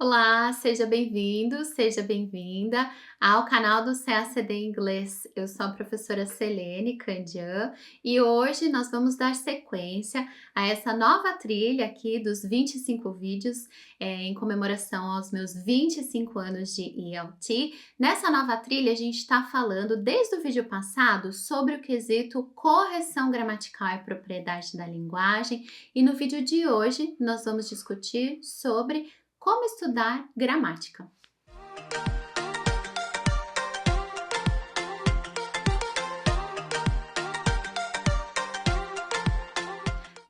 Olá, seja bem-vindo, seja bem-vinda ao canal do CACD Inglês. Eu sou a professora Selene Candian e hoje nós vamos dar sequência a essa nova trilha aqui dos 25 vídeos em comemoração aos meus 25 anos de ELT. Nessa nova trilha, a gente está falando desde o vídeo passado sobre o quesito correção gramatical e propriedade da linguagem, e no vídeo de hoje nós vamos discutir sobre como estudar gramática.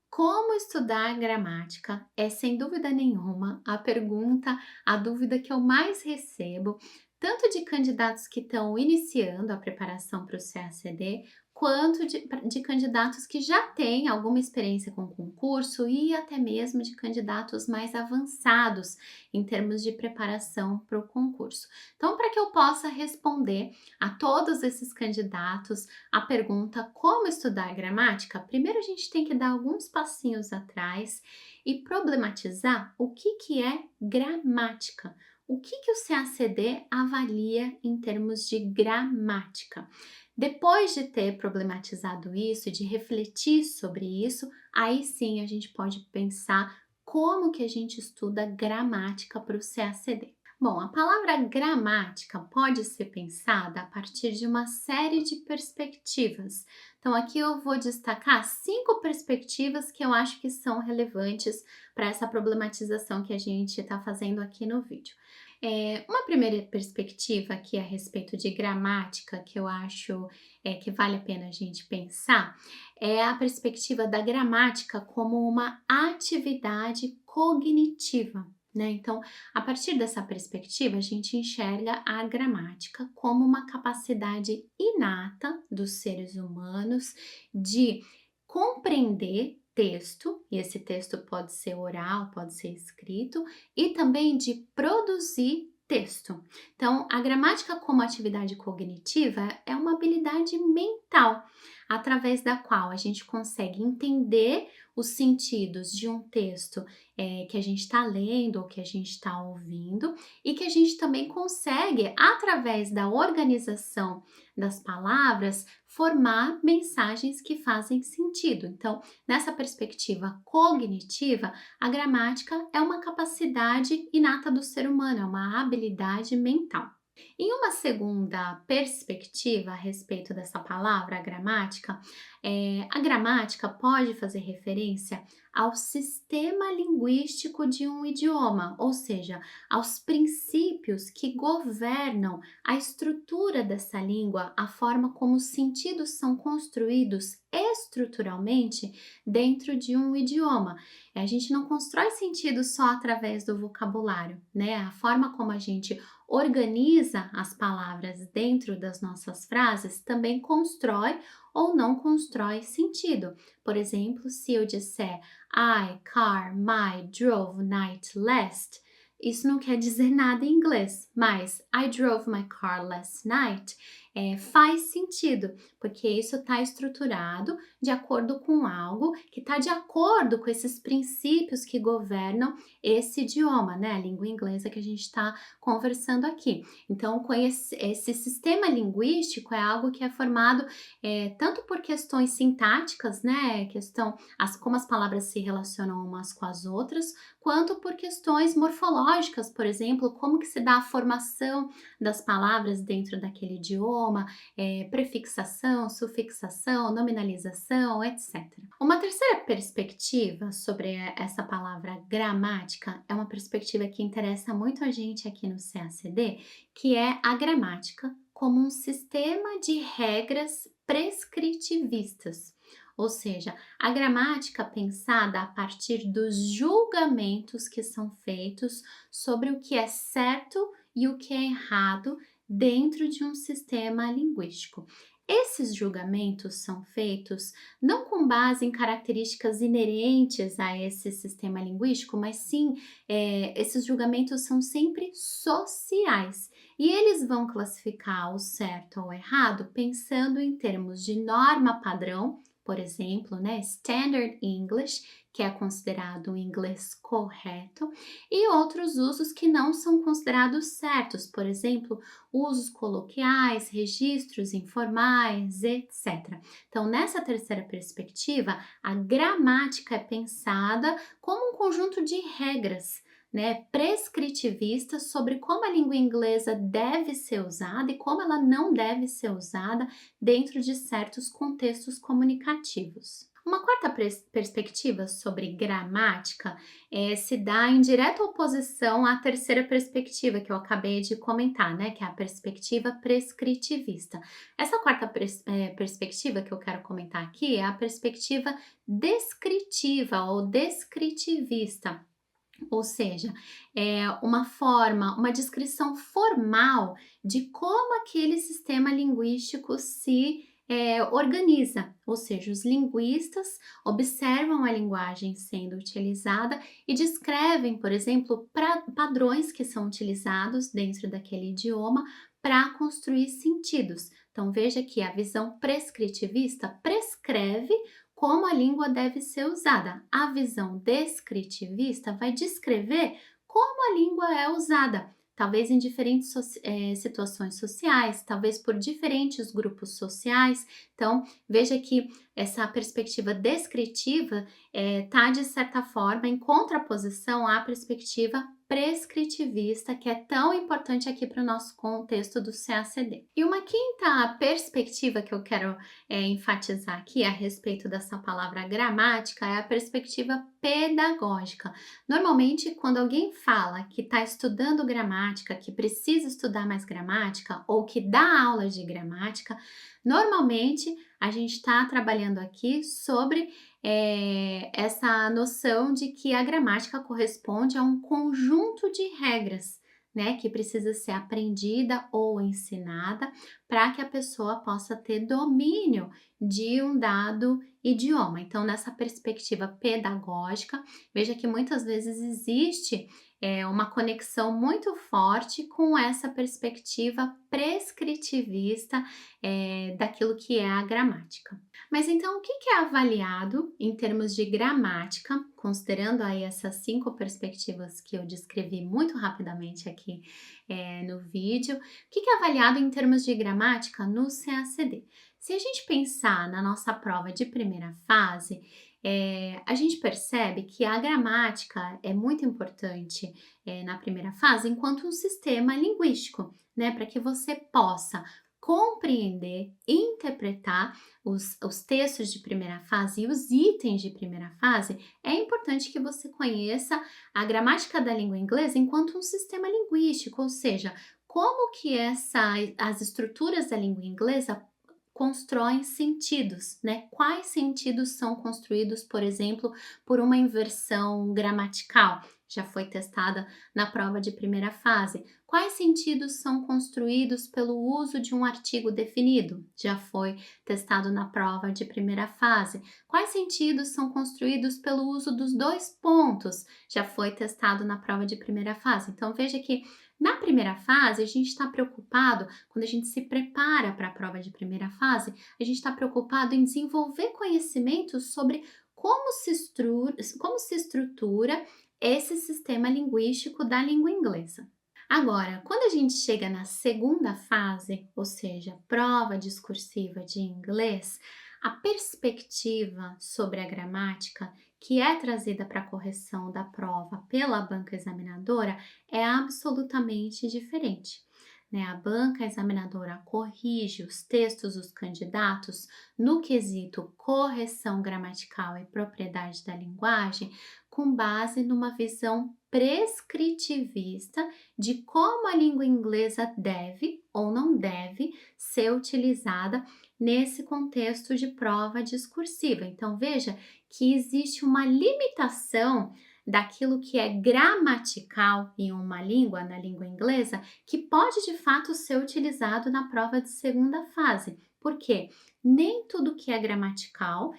Como estudar gramática é, sem dúvida nenhuma, a dúvida que eu mais recebo, tanto de candidatos que estão iniciando a preparação para o CACD, quanto de candidatos que já têm alguma experiência com concurso e até mesmo de candidatos mais avançados em termos de preparação para o concurso. Então, para que eu possa responder a todos esses candidatos a pergunta como estudar gramática, primeiro a gente tem que dar alguns passinhos atrás e problematizar o que é gramática. O que o CACD avalia em termos de gramática? Depois de ter problematizado isso e de refletir sobre isso, aí sim a gente pode pensar como que a gente estuda gramática para o CACD. Bom, a palavra gramática pode ser pensada a partir de uma série de perspectivas. Então, aqui eu vou destacar 5 perspectivas que eu acho que são relevantes para essa problematização que a gente está fazendo aqui no vídeo. Uma primeira perspectiva aqui a respeito de gramática, que eu acho que vale a pena a gente pensar, é a perspectiva da gramática como uma atividade cognitiva, né? Então, a partir dessa perspectiva, a gente enxerga a gramática como uma capacidade inata dos seres humanos de compreender texto, e esse texto pode ser oral, pode ser escrito, e também de produzir texto. Então, a gramática como atividade cognitiva é uma habilidade mental, através da qual a gente consegue entender os sentidos de um texto que a gente está lendo ou que a gente está ouvindo, e que a gente também consegue, através da organização das palavras, formar mensagens que fazem sentido. Então, nessa perspectiva cognitiva, a gramática é uma capacidade inata do ser humano, é uma habilidade mental. Em uma segunda perspectiva a respeito dessa palavra, a gramática pode fazer referência ao sistema linguístico de um idioma, ou seja, aos princípios que governam a estrutura dessa língua, a forma como os sentidos são construídos estruturalmente dentro de um idioma. A gente não constrói sentido só através do vocabulário, né? A forma como a gente organiza as palavras dentro das nossas frases também constrói ou não constrói sentido. Por exemplo, se eu disser I, car, my, drove, night, last, isso não quer dizer nada em inglês, mas I drove my car last night faz sentido, porque isso está estruturado de acordo com algo que está de acordo com esses princípios que governam esse idioma, né? A língua inglesa que a gente está conversando aqui. Então, com esse sistema linguístico é algo que é formado tanto por questões sintáticas, né? Como as palavras se relacionam umas com as outras, quanto por questões morfológicas, por exemplo, como que se dá a formação das palavras dentro daquele idioma, prefixação, sufixação, nominalização, etc. Uma terceira perspectiva sobre essa palavra gramática é uma perspectiva que interessa muito a gente aqui no CACD, que é a gramática como um sistema de regras prescritivistas. Ou seja, a gramática pensada a partir dos julgamentos que são feitos sobre o que é certo e o que é errado dentro de um sistema linguístico. Esses julgamentos são feitos não com base em características inerentes a esse sistema linguístico, mas sim, esses julgamentos são sempre sociais. E eles vão classificar o certo ou errado pensando em termos de norma padrão, por exemplo, né, Standard English, que é considerado o inglês correto, e outros usos que não são considerados certos, por exemplo, usos coloquiais, registros informais, etc. Então, nessa terceira perspectiva, a gramática é pensada como um conjunto de regras, né, prescritivistas sobre como a língua inglesa deve ser usada e como ela não deve ser usada dentro de certos contextos comunicativos. Uma quarta perspectiva sobre gramática se dá em direta oposição à terceira perspectiva que eu acabei de comentar, né, que é a perspectiva prescritivista. Essa quarta perspectiva que eu quero comentar aqui é a perspectiva descritiva ou descritivista, ou seja, é uma forma, uma descrição formal de como aquele sistema linguístico se organiza, ou seja, os linguistas observam a linguagem sendo utilizada e descrevem, por exemplo, padrões que são utilizados dentro daquele idioma para construir sentidos. Então, veja que a visão prescritivista prescreve como a língua deve ser usada. A visão descritivista vai descrever como a língua é usada, talvez em diferentes situações sociais, talvez por diferentes grupos sociais. Então, veja que essa perspectiva descritiva está, de certa forma, em contraposição à perspectiva prescritivista, que é tão importante aqui para o nosso contexto do CACD. E uma quinta perspectiva que eu quero enfatizar aqui a respeito dessa palavra gramática é a perspectiva pedagógica. Normalmente, quando alguém fala que está estudando gramática, que precisa estudar mais gramática ou que dá aulas de gramática, normalmente a gente está trabalhando aqui sobre essa noção de que a gramática corresponde a um conjunto de regras, né, que precisa ser aprendida ou ensinada para que a pessoa possa ter domínio de um dado idioma. Então, nessa perspectiva pedagógica, veja que muitas vezes existe uma conexão muito forte com essa perspectiva prescritivista daquilo que é a gramática. Mas então, o que é avaliado em termos de gramática, considerando aí essas 5 perspectivas que eu descrevi muito rapidamente aqui no vídeo, o que é avaliado em termos de gramática no CACD? Se a gente pensar na nossa prova de primeira fase, a gente percebe que a gramática é muito importante na primeira fase enquanto um sistema linguístico, né? Para que você possa compreender, interpretar os textos de primeira fase e os itens de primeira fase, é importante que você conheça a gramática da língua inglesa enquanto um sistema linguístico, ou seja, como que as estruturas da língua inglesa constroem sentidos, né? Quais sentidos são construídos, por exemplo, por uma inversão gramatical? Já foi testada na prova de primeira fase. Quais sentidos são construídos pelo uso de um artigo definido? Já foi testado na prova de primeira fase. Quais sentidos são construídos pelo uso dos 2 pontos? Já foi testado na prova de primeira fase. Então, veja que na primeira fase, a gente está preocupado, quando a gente se prepara para a prova de primeira fase, a gente está preocupado em desenvolver conhecimentos sobre como se estrutura esse sistema linguístico da língua inglesa. Agora, quando a gente chega na segunda fase, ou seja, prova discursiva de inglês, a perspectiva sobre a gramática que é trazida para a correção da prova pela banca examinadora é absolutamente diferente, né? A banca examinadora corrige os textos dos candidatos no quesito correção gramatical e propriedade da linguagem com base numa visão prescritivista de como a língua inglesa deve ou não deve ser utilizada nesse contexto de prova discursiva. Então, veja que existe uma limitação daquilo que é gramatical em uma língua, na língua inglesa, que pode de fato ser utilizado na prova de segunda fase. Por quê? Nem tudo que é gramatical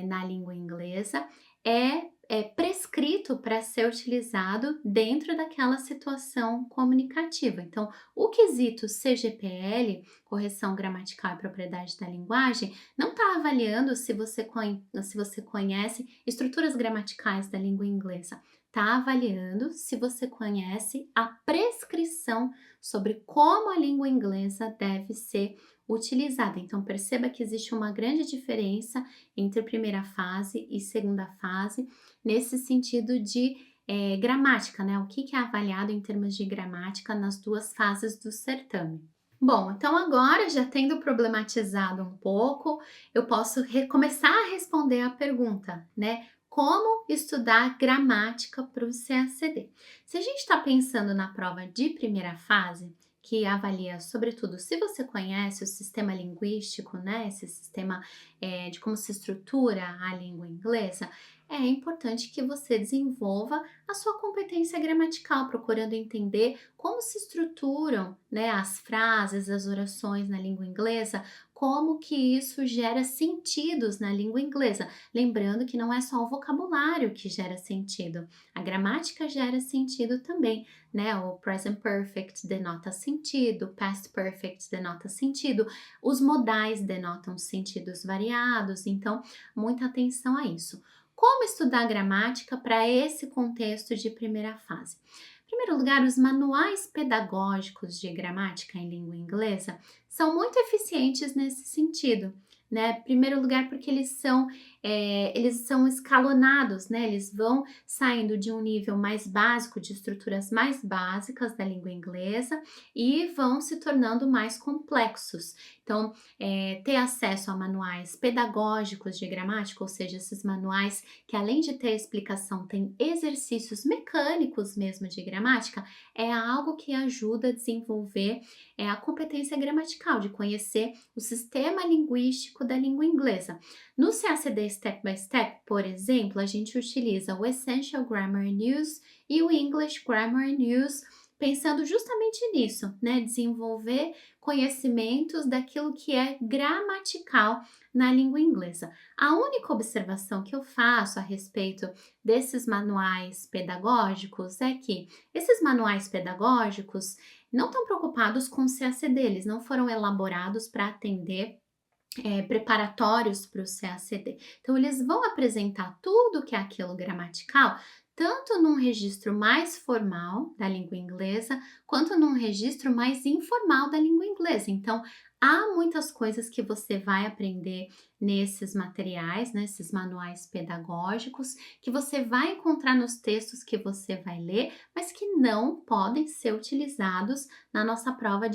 na língua inglesa é prescrito para ser utilizado dentro daquela situação comunicativa. Então, o quesito CGPL, correção gramatical e propriedade da linguagem, não está avaliando se você conhece estruturas gramaticais da língua inglesa. Está avaliando se você conhece a prescrição sobre como a língua inglesa deve ser utilizada. Então, perceba que existe uma grande diferença entre primeira fase e segunda fase, nesse sentido de gramática, né? O que é avaliado em termos de gramática nas duas fases do certame. Bom, então agora, já tendo problematizado um pouco, eu posso começar a responder a pergunta, né? Como estudar gramática para o CACD? Se a gente está pensando na prova de primeira fase, que avalia, sobretudo, se você conhece o sistema linguístico, né? Esse sistema de como se estrutura a língua inglesa, é importante que você desenvolva a sua competência gramatical, procurando entender como se estruturam, né, as frases, as orações na língua inglesa, como que isso gera sentidos na língua inglesa. Lembrando que não é só o vocabulário que gera sentido, a gramática gera sentido também, né? O present perfect denota sentido, past perfect denota sentido, os modais denotam sentidos variados, então muita atenção a isso. Como estudar gramática para esse contexto de primeira fase? Em primeiro lugar, os manuais pedagógicos de gramática em língua inglesa são muito eficientes nesse sentido, né? Em primeiro lugar, porque eles são escalonados, né? Eles vão saindo de um nível mais básico, de estruturas mais básicas da língua inglesa e vão se tornando mais complexos. Então, ter acesso a manuais pedagógicos de gramática, ou seja, esses manuais que além de ter explicação, tem exercícios mecânicos mesmo de gramática, é algo que ajuda a desenvolver a competência gramatical, de conhecer o sistema linguístico da língua inglesa. No CACD Step by Step, por exemplo, a gente utiliza o Essential Grammar News e o English Grammar News, pensando justamente nisso, né? Desenvolver conhecimentos daquilo que é gramatical na língua inglesa. A única observação que eu faço a respeito desses manuais pedagógicos é que esses manuais pedagógicos não estão preocupados com o CACD, eles não foram elaborados para atender preparatórios para o CACD. Então, eles vão apresentar tudo que é aquilo gramatical, tanto num registro mais formal da língua inglesa, quanto num registro mais informal da língua inglesa. Então, há muitas coisas que você vai aprender nesses materiais, nesses manuais pedagógicos, que você vai encontrar nos textos que você vai ler, mas que não podem ser utilizados na nossa prova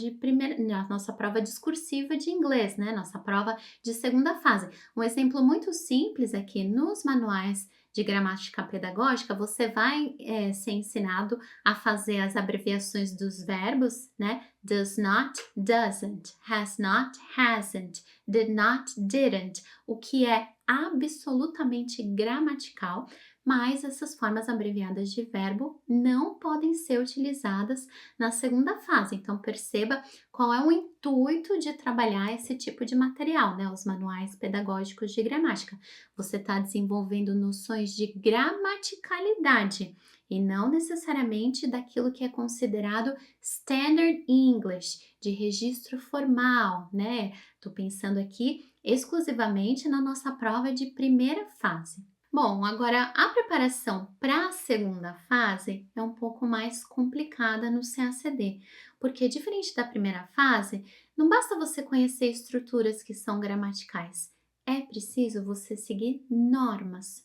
na nossa prova discursiva de inglês, né? Nossa prova de segunda fase. Um exemplo muito simples é que nos manuais de gramática pedagógica, você vai ser ensinado a fazer as abreviações dos verbos, né? Does not, doesn't, has not, hasn't, did not, didn't, o que é absolutamente gramatical, mas essas formas abreviadas de verbo não podem ser utilizadas na segunda fase. Então, perceba qual é o intuito de trabalhar esse tipo de material, né? Os manuais pedagógicos de gramática. Você está desenvolvendo noções de gramaticalidade e não necessariamente daquilo que é considerado Standard English, de registro formal, né? Estou pensando aqui exclusivamente na nossa prova de primeira fase. Bom, agora a preparação para a segunda fase é um pouco mais complicada no CACD, porque diferente da primeira fase, não basta você conhecer estruturas que são gramaticais, é preciso você seguir normas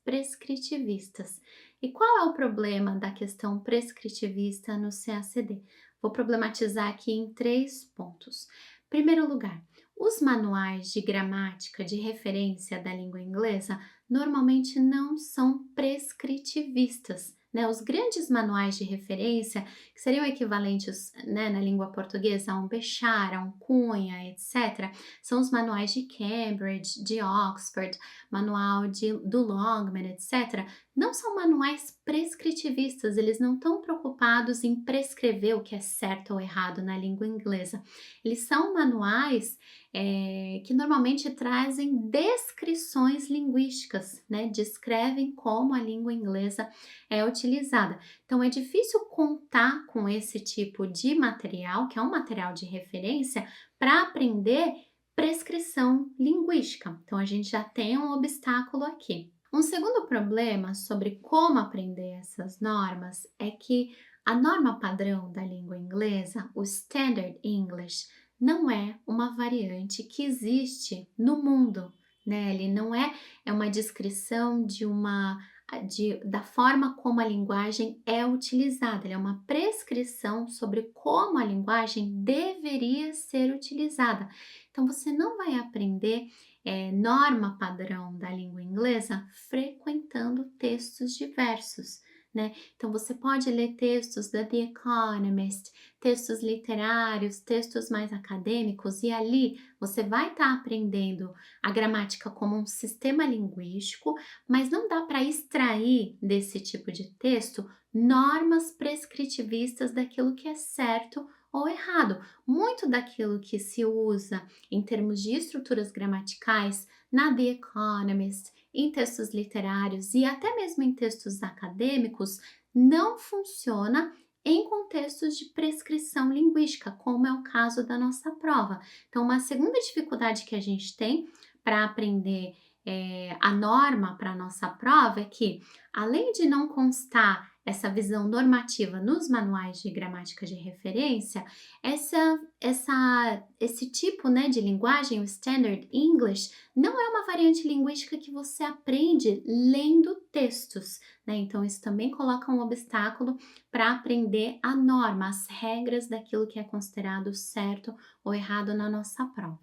prescritivistas. E qual é o problema da questão prescritivista no CACD? Vou problematizar aqui em 3 pontos. Em primeiro lugar, os manuais de gramática de referência da língua inglesa normalmente não são prescritivistas, né? Os grandes manuais de referência, que seriam equivalentes, né, na língua portuguesa a um Bechara, a um Cunha, etc., são os manuais de Cambridge, de Oxford, do Longman, etc., não são manuais prescritivistas, eles não estão preocupados em prescrever o que é certo ou errado na língua inglesa. Eles são manuais que normalmente trazem descrições linguísticas, né? Descrevem como a língua inglesa é utilizada. Então, é difícil contar com esse tipo de material, que é um material de referência, para aprender prescrição linguística. Então, a gente já tem um obstáculo aqui. Um segundo problema sobre como aprender essas normas é que a norma padrão da língua inglesa, o Standard English, não é uma variante que existe no mundo, né? Ele não é uma descrição da forma como a linguagem é utilizada, ele é uma prescrição sobre como a linguagem deveria ser utilizada. Então, você não vai aprender norma padrão da língua inglesa frequentando textos diversos, né? Então, você pode ler textos da The Economist, textos literários, textos mais acadêmicos, e ali você vai estar aprendendo a gramática como um sistema linguístico, mas não dá para extrair desse tipo de texto normas prescritivistas daquilo que é certo ou errado. Muito daquilo que se usa em termos de estruturas gramaticais na The Economist, em textos literários e até mesmo em textos acadêmicos, não funciona em contextos de prescrição linguística, como é o caso da nossa prova. Então, uma segunda dificuldade que a gente tem para aprender a norma para a nossa prova é que, além de não constar essa visão normativa nos manuais de gramática de referência, esse tipo, né, de linguagem, o Standard English, não é uma variante linguística que você aprende lendo textos, né? Então, isso também coloca um obstáculo para aprender a norma, as regras daquilo que é considerado certo ou errado na nossa prova.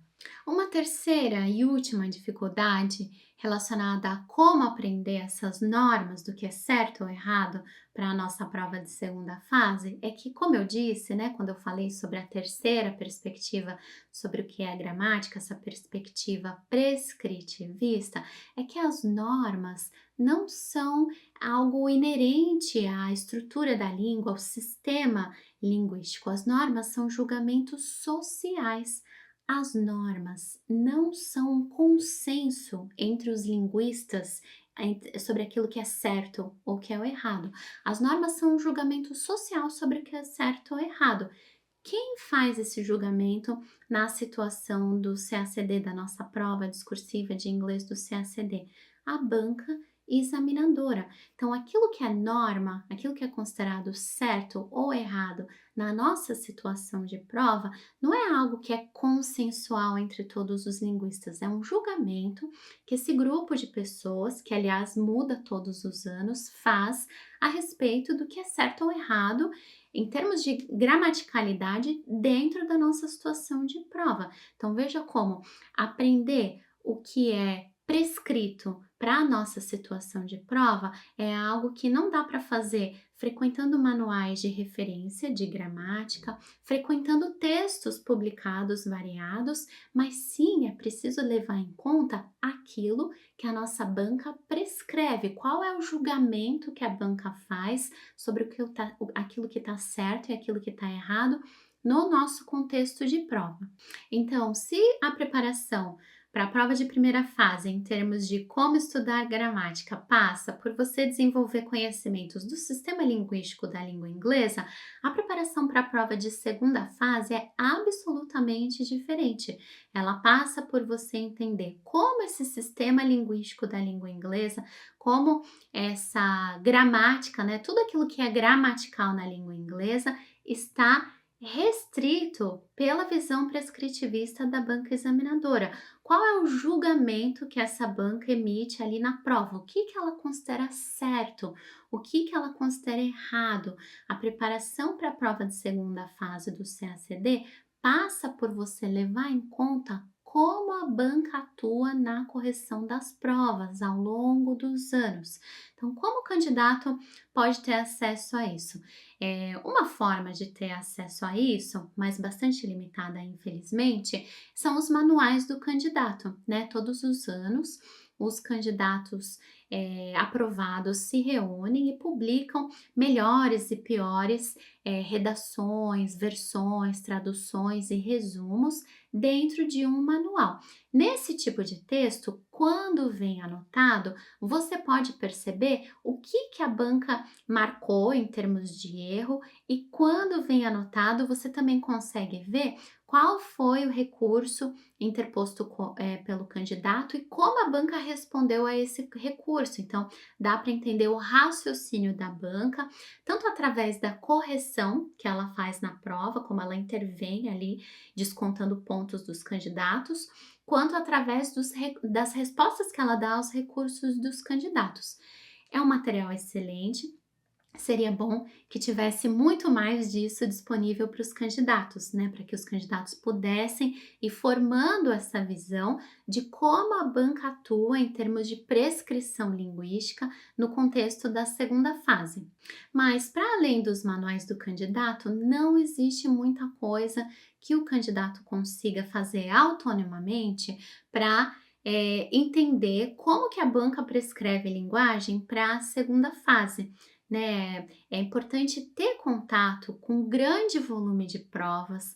Uma terceira e última dificuldade relacionada a como aprender essas normas do que é certo ou errado para a nossa prova de segunda fase é que, como eu disse, né, quando eu falei sobre a terceira perspectiva sobre o que é a gramática, essa perspectiva prescritivista, é que as normas não são algo inerente à estrutura da língua, ao sistema linguístico. As normas são julgamentos sociais. As normas não são um consenso entre os linguistas sobre aquilo que é certo ou que é o errado. As normas são um julgamento social sobre o que é certo ou errado. Quem faz esse julgamento na situação do CACD, da nossa prova discursiva de inglês do CACD? A banca examinadora. Então, aquilo que é norma, aquilo que é considerado certo ou errado na nossa situação de prova, não é algo que é consensual entre todos os linguistas, é um julgamento que esse grupo de pessoas, que aliás muda todos os anos, faz a respeito do que é certo ou errado em termos de gramaticalidade dentro da nossa situação de prova. Então veja como aprender o que é prescrito para a nossa situação de prova é algo que não dá para fazer frequentando manuais de referência de gramática, frequentando textos publicados variados, mas sim é preciso levar em conta aquilo que a nossa banca prescreve, qual é o julgamento que a banca faz sobre aquilo que está certo e aquilo que está errado no nosso contexto de prova. Então, se a preparação para a prova de primeira fase, em termos de como estudar gramática, passa por você desenvolver conhecimentos do sistema linguístico da língua inglesa, a preparação para a prova de segunda fase é absolutamente diferente. Ela passa por você entender como esse sistema linguístico da língua inglesa, como essa gramática, né, tudo aquilo que é gramatical na língua inglesa está restrito pela visão prescritivista da banca examinadora. Qual é o julgamento que essa banca emite ali na prova? O que ela considera certo? O que ela considera errado? A preparação para a prova de segunda fase do CACD passa por você levar em conta como a banca atua na correção das provas ao longo dos anos. Então, como o candidato pode ter acesso a isso? Uma forma de ter acesso a isso, mas bastante limitada, infelizmente, são os manuais do candidato, né? Todos os anos, os candidatos aprovados se reúnem e publicam melhores e piores redações, versões, traduções e resumos dentro de um manual. Nesse tipo de texto, quando vem anotado, você pode perceber o que a banca marcou em termos de erro e quando vem anotado, você também consegue ver qual foi o recurso interposto pelo candidato e como a banca respondeu a esse recurso. Então, dá para entender o raciocínio da banca, tanto através da correção que ela faz na prova, como ela intervém ali, descontando pontos dos candidatos, quanto através das respostas que ela dá aos recursos dos candidatos. É um material excelente. Seria bom que tivesse muito mais disso disponível para os candidatos, né? Para que os candidatos pudessem ir formando essa visão de como a banca atua em termos de prescrição linguística no contexto da segunda fase. Mas, para além dos manuais do candidato, não existe muita coisa que o candidato consiga fazer autonomamente para entender como que a banca prescreve linguagem para a segunda fase, né? É importante ter contato com um grande volume de provas,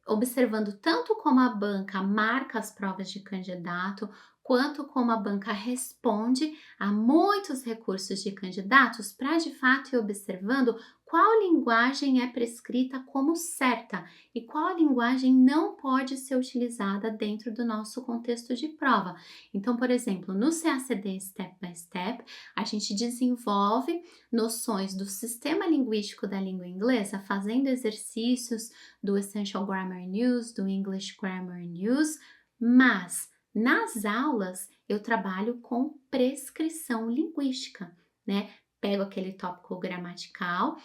observando tanto como a banca marca as provas de candidato, quanto como a banca responde a muitos recursos de candidatos, para de fato ir observando qual linguagem é prescrita como certa e qual linguagem não pode ser utilizada dentro do nosso contexto de prova. Então, por exemplo, no CACD Step by Step, a gente desenvolve noções do sistema linguístico da língua inglesa, fazendo exercícios do Essential Grammar News, do English Grammar News, mas nas aulas eu trabalho com prescrição linguística, né? Pego aquele tópico gramatical,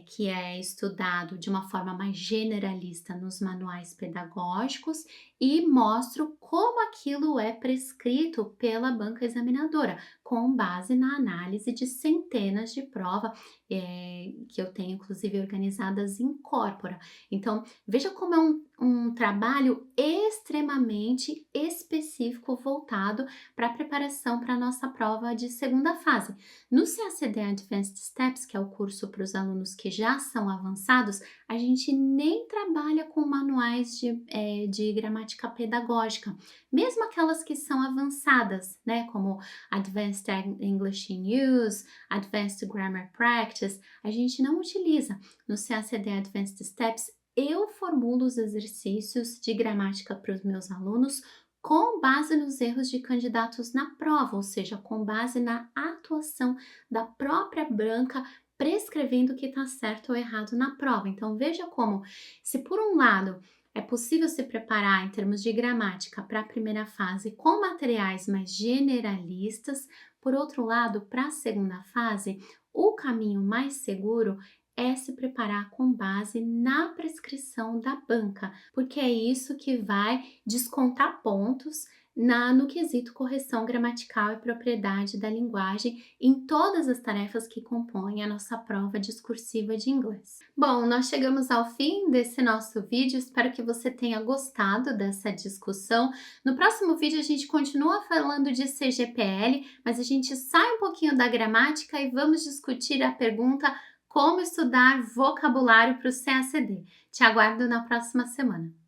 que é estudado de uma forma mais generalista nos manuais pedagógicos e mostro como aquilo é prescrito pela banca examinadora, com base na análise de centenas de provas que eu tenho, inclusive, organizadas em corpora. Então, veja como é um trabalho extremamente específico voltado para a preparação para a nossa prova de segunda fase. No CACD Advanced Steps, que é o curso para os alunos que já são avançados, a gente nem trabalha com manuais de gramática pedagógica, mesmo aquelas que são avançadas, né, como Advanced English in Use, Advanced Grammar Practice, a gente não utiliza. No CACD Advanced Steps, eu formulo os exercícios de gramática para os meus alunos com base nos erros de candidatos na prova, ou seja, com base na atuação da própria banca prescrevendo o que está certo ou errado na prova. Então, veja como, se por um lado é possível se preparar em termos de gramática para a primeira fase com materiais mais generalistas, por outro lado, para a segunda fase, o caminho mais seguro é se preparar com base na prescrição da banca, porque é isso que vai descontar pontos no quesito correção gramatical e propriedade da linguagem em todas as tarefas que compõem a nossa prova discursiva de inglês. Bom, nós chegamos ao fim desse nosso vídeo, espero que você tenha gostado dessa discussão. No próximo vídeo a gente continua falando de CGPL, mas a gente sai um pouquinho da gramática e vamos discutir a pergunta como estudar vocabulário para o CACD. Te aguardo na próxima semana.